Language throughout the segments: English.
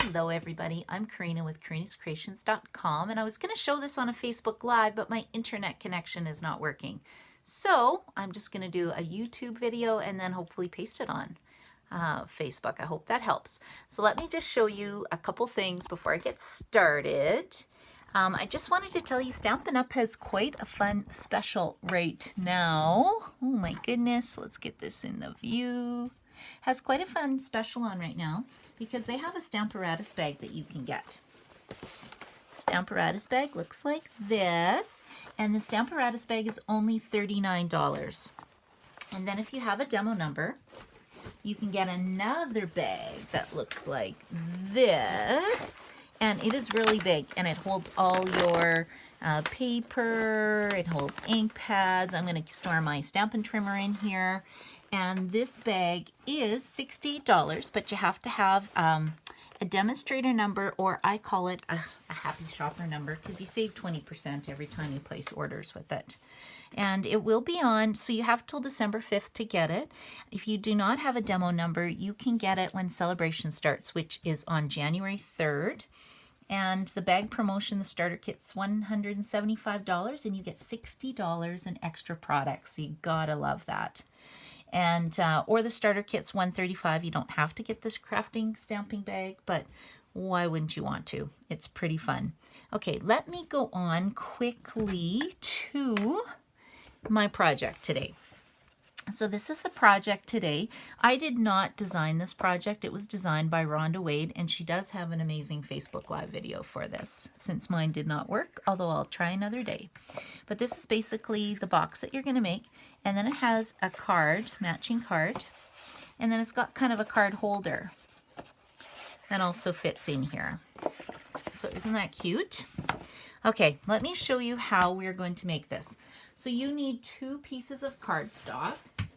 Hello everybody, I'm Karina with karinascreations.com, and I was going to show this on a Facebook Live, but my internet connection is not working. So I'm just going to do a YouTube video and then hopefully paste it on Facebook. I hope that helps. So let me just show you a couple things before I get started. I just wanted to tell you Stampin' Up! Has quite a fun special right now. Oh my goodness, let's get this in the view. Has quite a fun special on right now because they have a Stamparatus bag that you can get. Stamparatus bag looks like this, and the Stamparatus bag is only $39. And then if you have a demo number, you can get another bag that looks like this, and it is really big, and it holds all your paper, it holds ink pads. I'm going to store my Stampin' Trimmer in here. And this bag is $68, but you have to have a demonstrator number, or I call it a happy shopper number, because you save 20% every time you place orders with it. And it will be on, so you have till December 5th to get it. If you do not have a demo number, you can get it when celebration starts, which is on January 3rd. And the bag promotion, the starter kit's $175, and you get $60 in extra products. So you gotta love that. And or the starter kit's $135. You don't have to get this crafting stamping bag, but why wouldn't you want to? It's pretty fun. Okay, let me go on quickly to my project today. So this is the project today. I did not design this project. It was designed by Rhonda Wade, and she does have an amazing Facebook Live video for this, since mine did not work, although I'll try another day. But this is basically the box that you're going to make, and then it has a card, matching card, and then it's got kind of a card holder that also fits in here. So isn't that cute? Okay, let me show you how we're going to make this. So you need 2 pieces of cardstock.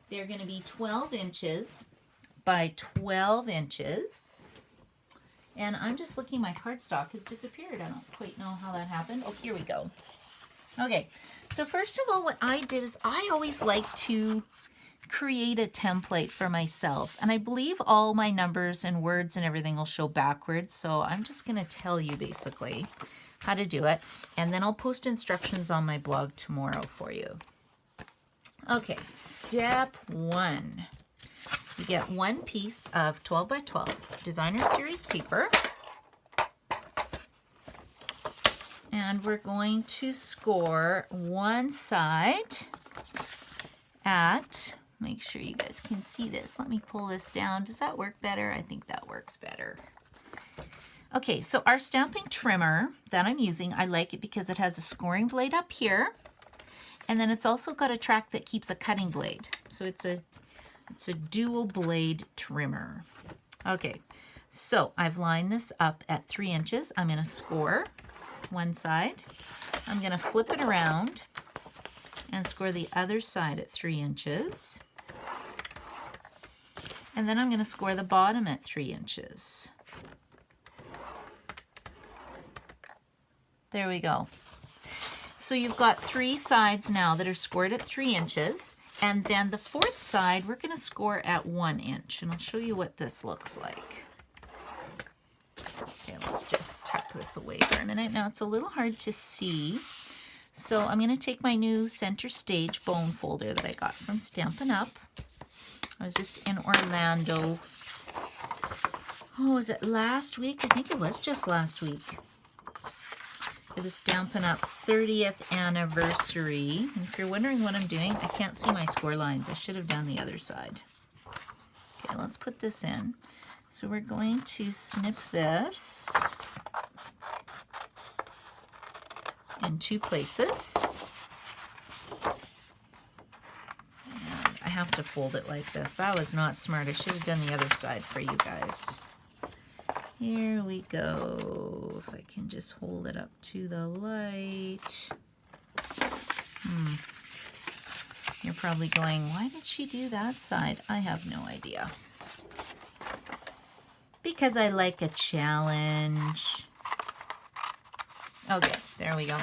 They're going to be 12 inches by 12 inches. And I'm just looking, my cardstock has disappeared. I don't quite know how that happened. Oh, here we go. Okay, so first of all, what I did is I always like to create a template for myself. And I believe all my numbers and words and everything will show backwards. So I'm just going to tell you basically how to do it, and then I'll post instructions on my blog tomorrow for you. Okay, step 1. You get 1 piece of 12 by 12 designer series paper, and we're going to score one side at, make sure you guys can see this. Let me pull this down. Does that work better? I think that works better. Okay, so our stamping trimmer that I'm using, I like it because it has a scoring blade up here, and then it's also got a track that keeps a cutting blade. So it's a dual blade trimmer. Okay, so I've lined this up at 3 inches. I'm going to score one side. I'm going to flip it around and score the other side at 3 inches. And then I'm going to score the bottom at 3 inches. There we go. So you've got 3 sides now that are scored at 3 inches, and then the 4th side we're going to score at 1 inch, and I'll show you what this looks like. Okay, let's just tuck this away for a minute. Now it's a little hard to see, so I'm going to take my new Center Stage bone folder that I got from Stampin' Up. I was just in Orlando. Oh, was it last week? I think it was just last week. For the Stampin' Up! 30th anniversary. And if you're wondering what I'm doing, I can't see my score lines. I should have done the other side. Okay, let's put this in. So we're going to snip this in 2 places. And I have to fold it like this. That was not smart. I should have done the other side for you guys. Here we go. If I can just hold it up to the light. You're probably going, why did she do that side? I have no idea. Because I like a challenge. Okay, there we go.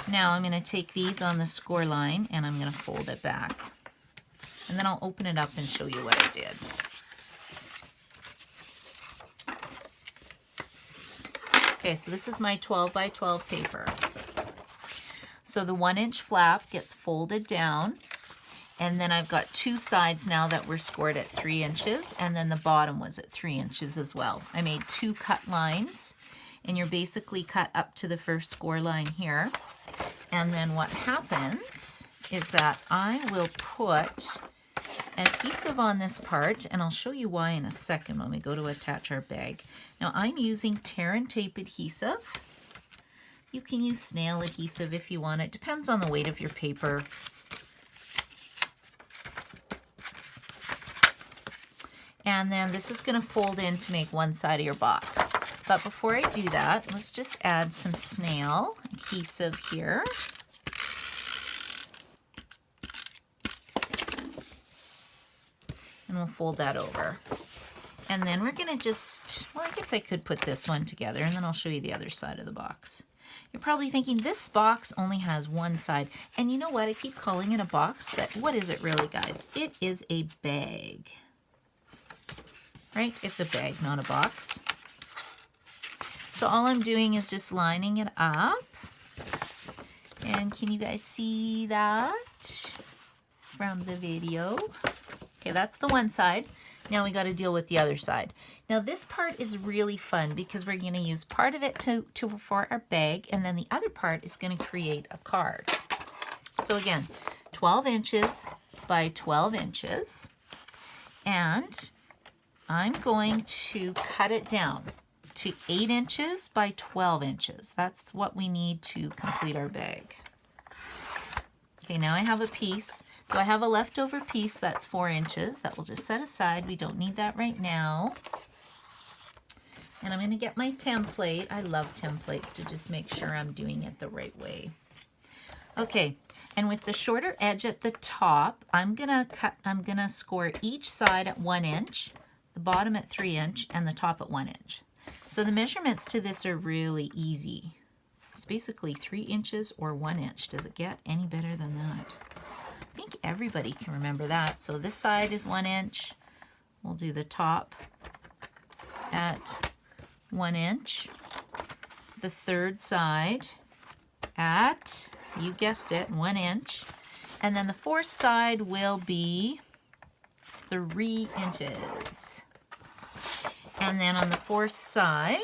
Now I'm going to take these on the score line and I'm going to fold it back. And then I'll open it up and show you what I did. Okay, so this is my 12 by 12 paper. So the 1-inch flap gets folded down, and then I've got two sides now that were scored at 3 inches, and then the bottom was at 3 inches as well. I made 2 cut lines, and you're basically cut up to the first score line here. And then what happens is that I will put adhesive on this part, and I'll show you why in a second when we go to attach our bag. Now I'm using tear and tape adhesive. You can use snail adhesive if you want. It depends on the weight of your paper. And then this is going to fold in to make one side of your box. But before I do that, let's just add some snail adhesive here. And we'll fold that over. And then we're going to just, well, I guess I could put this one together, and then I'll show you the other side of the box. You're probably thinking this box only has one side. And you know what? I keep calling it a box, but what is it really, guys? It is a bag. Right? It's a bag, not a box. So all I'm doing is just lining it up. And can you guys see that from the video? Okay, that's the one side. Now we got to deal with the other side. Now this part is really fun because we're going to use part of it for our bag, and then the other part is going to create a card. So again, 12 inches by 12 inches, and I'm going to cut it down to 8 inches by 12 inches. That's what we need to complete our bag. Okay, now I have a piece. So I have a leftover piece that's 4 inches that we'll just set aside. We don't need that right now. And I'm going to get my template. I love templates to just make sure I'm doing it the right way. Okay, and with the shorter edge at the top, I'm gonna score each side at 1 inch, the bottom at 3 inch, and the top at 1 inch. So the measurements to this are really easy. It's basically 3 inches or 1 inch. Does it get any better than that? I think everybody can remember that. So this side is 1 inch. We'll do the top at 1 inch. The third side at, you guessed it, 1 inch. And then the fourth side will be 3 inches. And then on the fourth side,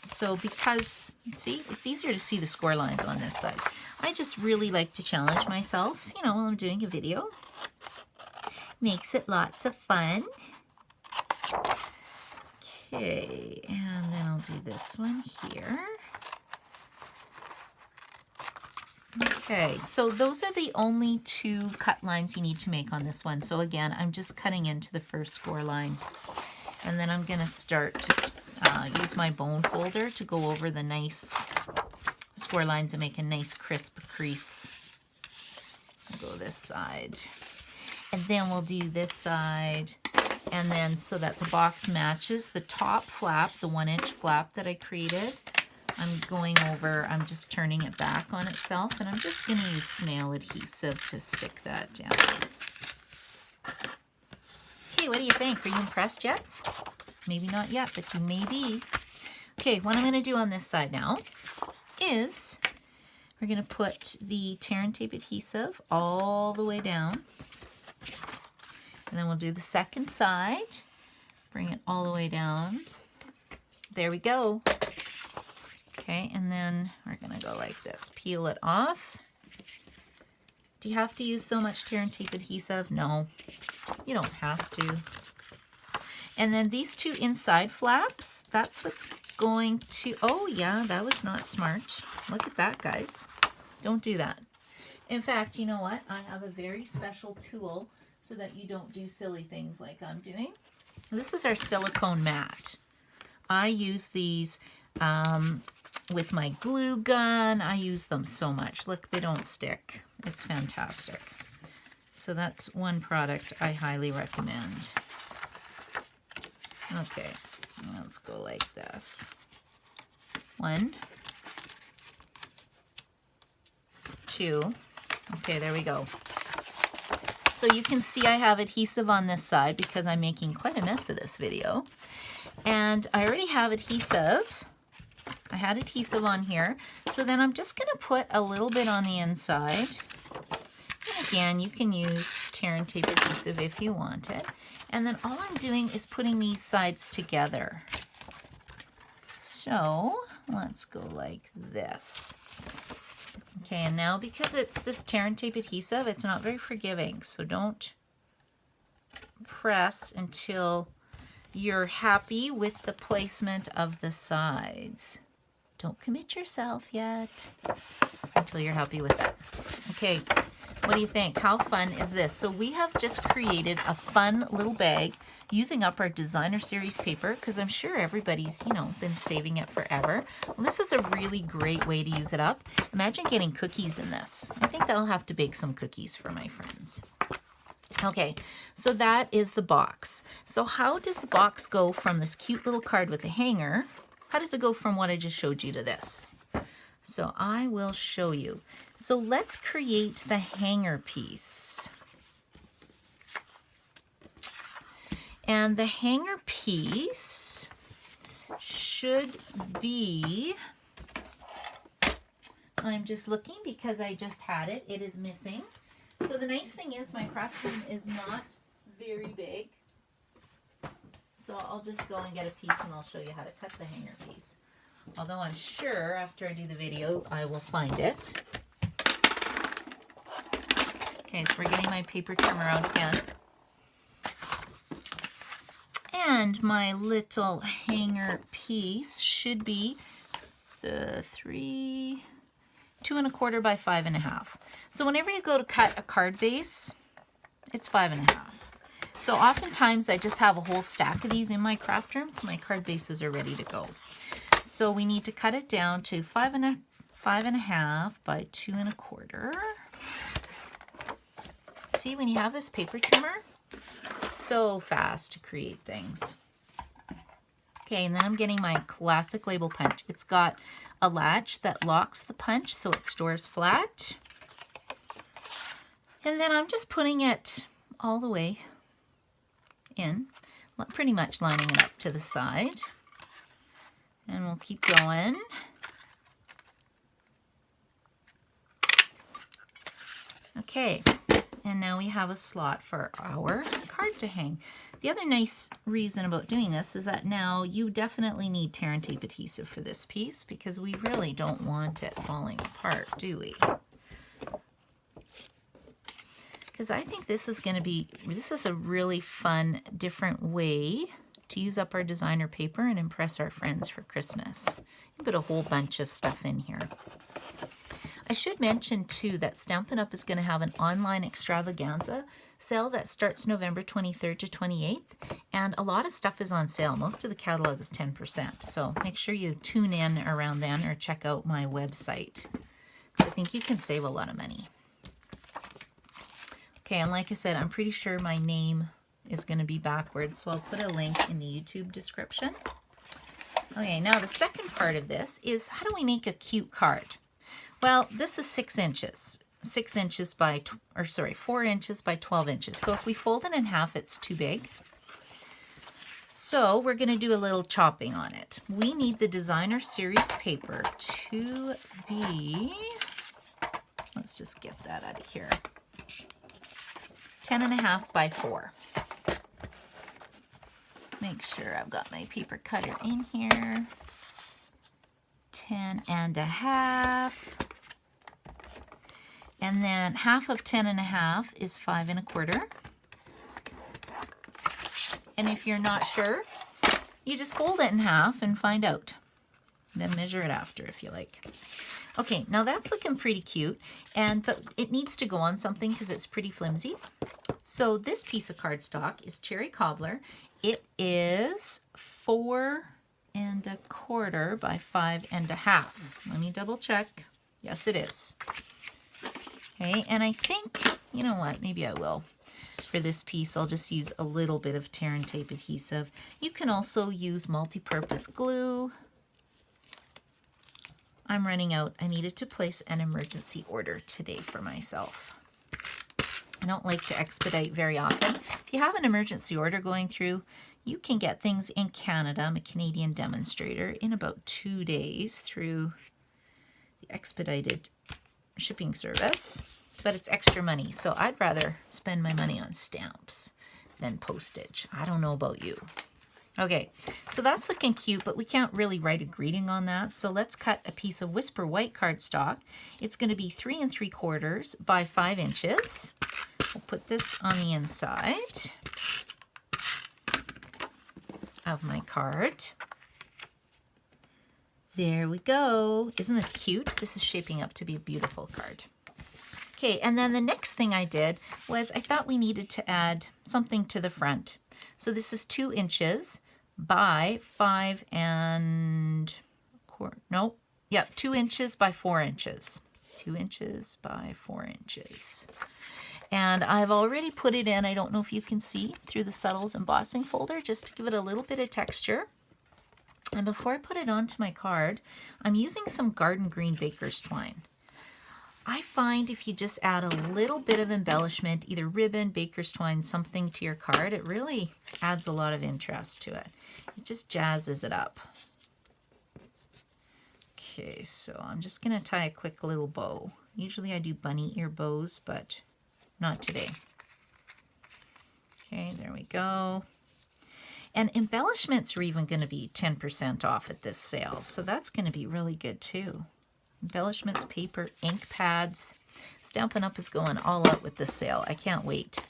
so because, see, it's easier to see the score lines on this side. I just really like to challenge myself, you know, while I'm doing a video. Makes it lots of fun. Okay, and then I'll do this one here. Okay, so those are the only 2 cut lines you need to make on this one. So again, I'm just cutting into the first score line. And then I'm going to start to use my bone folder to go over the nice score lines and make a nice crisp crease. We'll go this side. And then we'll do this side. And then so that the box matches the top flap, the 1 inch flap that I created, I'm going over, I'm just turning it back on itself, and I'm just going to use snail adhesive to stick that down. Okay, what do you think? Are you impressed yet? Maybe not yet, but you may be. Okay, what I'm going to do on this side now is we're going to put the tear and tape adhesive all the way down. And then we'll do the second side. Bring it all the way down. There we go. Okay, and then we're going to go like this. Peel it off. Do you have to use so much tear and tape adhesive? No, you don't have to. And then these 2 inside flaps, that's what's going to, oh yeah, that was not smart. Look at that, guys. Don't do that. In fact, you know what? I have a very special tool so that you don't do silly things like I'm doing. This is our silicone mat. I use these with my glue gun. I use them so much. Look, they don't stick. It's fantastic. So that's one product I highly recommend. Okay, let's go like this. 1, 2. Okay, there we go. So you can see I have adhesive on this side because I'm making quite a mess of this video. And I already have adhesive. I had adhesive on here. So then I'm just going to put a little bit on the inside. And again, you can use tear and tape adhesive if you want it. And then all I'm doing is putting these sides together. So let's go like this. Okay, and now because it's this tear and tape adhesive, it's not very forgiving. So don't press until you're happy with the placement of the sides. Don't commit yourself yet until you're happy with that. Okay, what do you think? How fun is this? So we have just created a fun little bag using up our designer series paper, because I'm sure everybody's, you know, been saving it forever. Well, this is a really great way to use it up. Imagine getting cookies in this. I think I'll have to bake some cookies for my friends. Okay, so that is the box. So how does the box go from this cute little card with a hanger? How does it go from what I just showed you to this? So I will show you. So let's create the hanger piece. And the hanger piece should be, I'm just looking because I just had it. It is missing. So the nice thing is my craft room is not very big. So I'll just go and get a piece and I'll show you how to cut the hanger piece. Although I'm sure after I do the video, I will find it. Okay, so we're getting my paper trimmer out again. And my little hanger piece should be 2 1/4 by 5 1/2. So whenever you go to cut a card base, it's 5 1/2. So oftentimes I just have a whole stack of these in my craft room, so my card bases are ready to go. So we need to cut it down to 5 1/2 by 2 1/4. See, when you have this paper trimmer, it's so fast to create things. Okay, and then I'm getting my classic label punch. It's got a latch that locks the punch so it stores flat. And then I'm just putting it all the way in, pretty much lining it up to the side. And we'll keep going. Okay, and now we have a slot for our card to hang. The other nice reason about doing this is that now you definitely need tear and tape adhesive for this piece, because we really don't want it falling apart, do we? Because I think this is a really fun, different way to use up our designer paper and impress our friends for Christmas. You put a whole bunch of stuff in here. I should mention too that Stampin' Up! Is going to have an online extravaganza sale that starts November 23rd to 28th, and a lot of stuff is on sale. Most of the catalog is 10%, so make sure you tune in around then or check out my website. I think you can save a lot of money. Okay, and like I said, I'm pretty sure my name is going to be backwards, so I'll put a link in the YouTube description. Okay, now the second part of this is, how do we make a cute card? Well, this is 6 inches. 4 inches by 12 inches. So if we fold it in half, it's too big. So we're going to do a little chopping on it. We need the designer series paper to be, let's just get that out of here, 10 1/2 by 4. Make sure I've got my paper cutter in here. 10 1/2. And then half of 10 1/2 is 5 1/4. And if you're not sure, you just fold it in half and find out. Then measure it after if you like. Okay, now that's looking pretty cute, but it needs to go on something because it's pretty flimsy. So this piece of cardstock is Cherry Cobbler. It is 4 1/4 by 5 1/2. Let me double check. Yes, it is. Okay, and I think, you know what, maybe I will. For this piece, I'll just use a little bit of tear and tape adhesive. You can also use multi-purpose glue. I'm running out. I needed to place an emergency order today for myself. I don't like to expedite very often. If you have an emergency order going through, You can get things in Canada, I'm a Canadian demonstrator, in about 2 days through the expedited shipping service, but it's extra money, so I'd rather spend my money on stamps than postage. I don't know about you. Okay, so that's looking cute, but we can't really write a greeting on that. So let's cut a piece of Whisper white cardstock. It's going to be 3 3/4 by 5 inches. We'll put this on the inside of my card. There we go. Isn't this cute? This is shaping up to be a beautiful card. Okay, and then the next thing I did was I thought we needed to add something to the front. So this is 2 inches by 5 2 inches by 4 inches. 2 inches by 4 inches. And I've already put it in, I don't know if you can see, through the Subtles embossing folder, just to give it a little bit of texture. And before I put it onto my card, I'm using some garden green baker's twine. I find if you just add a little bit of embellishment, either ribbon, baker's twine, something to your card, it really adds a lot of interest to it. It just jazzes it up. Okay, so I'm just going to tie a quick little bow. Usually I do bunny ear bows, but not today. Okay, there we go. And embellishments are even going to be 10% off at this sale, so that's going to be really good too. Embellishments, paper, ink pads. Stampin' Up! Is going all out with this sale. I can't wait.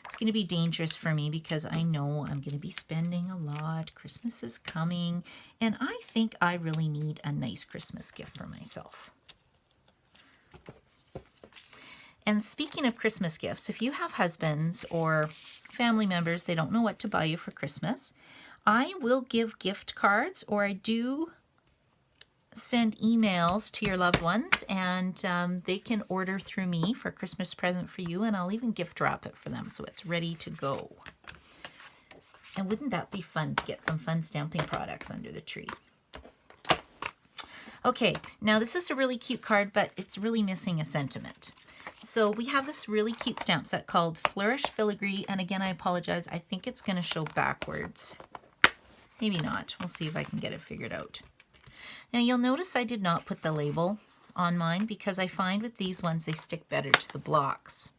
It's going to be dangerous for me because I know I'm going to be spending a lot. Christmas is coming, and I think I really need a nice Christmas gift for myself. And speaking of Christmas gifts, if you have husbands or family members, they don't know what to buy you for Christmas, I will give gift cards, or I do send emails to your loved ones, and they can order through me for a Christmas present for you, and I'll even gift wrap it for them so it's ready to go. And wouldn't that be fun to get some fun stamping products under the tree? Okay, now this is a really cute card, but it's really missing a sentiment. So we have this really cute stamp set called Flourish Filigree, and again, I apologize, I think it's going to show backwards. Maybe not. We'll see if I can get it figured out. Now you'll notice I did not put the label on mine because I find with these ones they stick better to the blocks.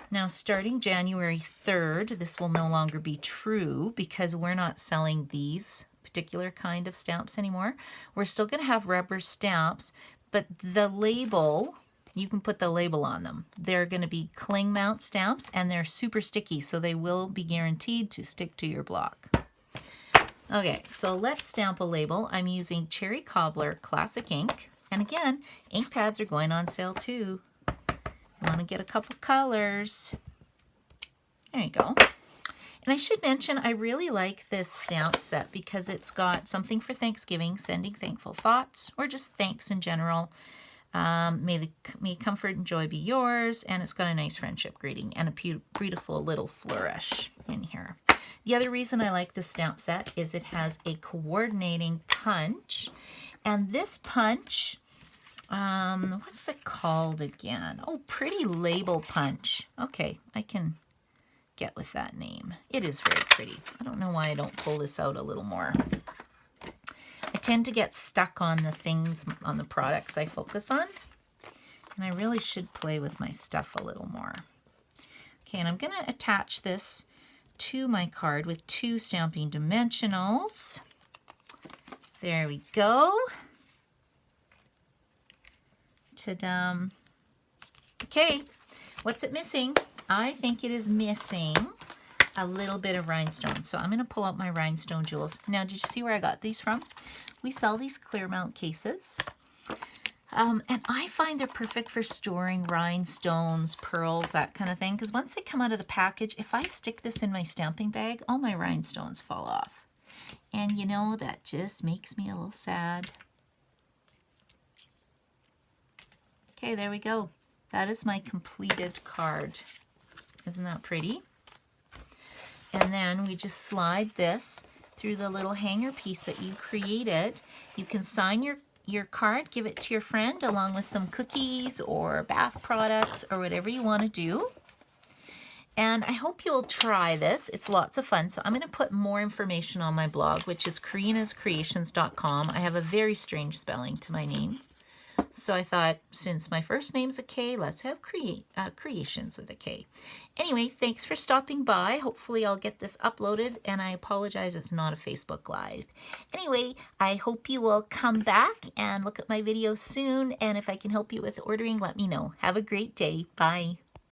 Now starting January 3rd, this will no longer be true because we're not selling these particular kind of stamps anymore. We're still going to have rubber stamps, but the label, you can put the label on them. They're going to be cling mount stamps, and they're super sticky, so they will be guaranteed to stick to your block. Okay, so let's stamp a label. I'm using Cherry Cobbler Classic Ink. And again, ink pads are going on sale too. Want to get a couple colors. There you go. And I should mention, I really like this stamp set because it's got something for Thanksgiving, sending thankful thoughts, or just thanks in general. May comfort and joy be yours. And it's got a nice friendship greeting and a beautiful little flourish in here. The other reason I like this stamp set is it has a coordinating punch. And this punch, what is it called again? Oh, Pretty Label Punch. Okay, I can get with that name. It is very pretty. I don't know why I don't pull this out a little more. I tend to get stuck on the things, on the products I focus on. And I really should play with my stuff a little more. Okay, and I'm going to attach this to my card with 2 stamping dimensionals. There we go. Ta-da. Okay, what's it missing? I think it is missing a little bit of rhinestone. So I'm going to pull out my rhinestone jewels. Now, did you see where I got these from? We sell these clear mount cases. And I find they're perfect for storing rhinestones, pearls, that kind of thing. Because once they come out of the package, if I stick this in my stamping bag, all my rhinestones fall off. And you know, that just makes me a little sad. Okay, there we go. That is my completed card. Isn't that pretty? And then we just slide this through the little hanger piece that you created. You can sign your card, give it to your friend along with some cookies or bath products or whatever you want to do. And I hope you'll try this. It's lots of fun. So I'm going to put more information on my blog, which is karinascreations.com. I have a very strange spelling to my name. So I thought, since my first name's a K, let's have creations with a K. Anyway, thanks for stopping by. Hopefully I'll get this uploaded, and I apologize it's not a Facebook Live. Anyway, I hope you will come back and look at my videos soon, and if I can help you with ordering, let me know. Have a great day. Bye.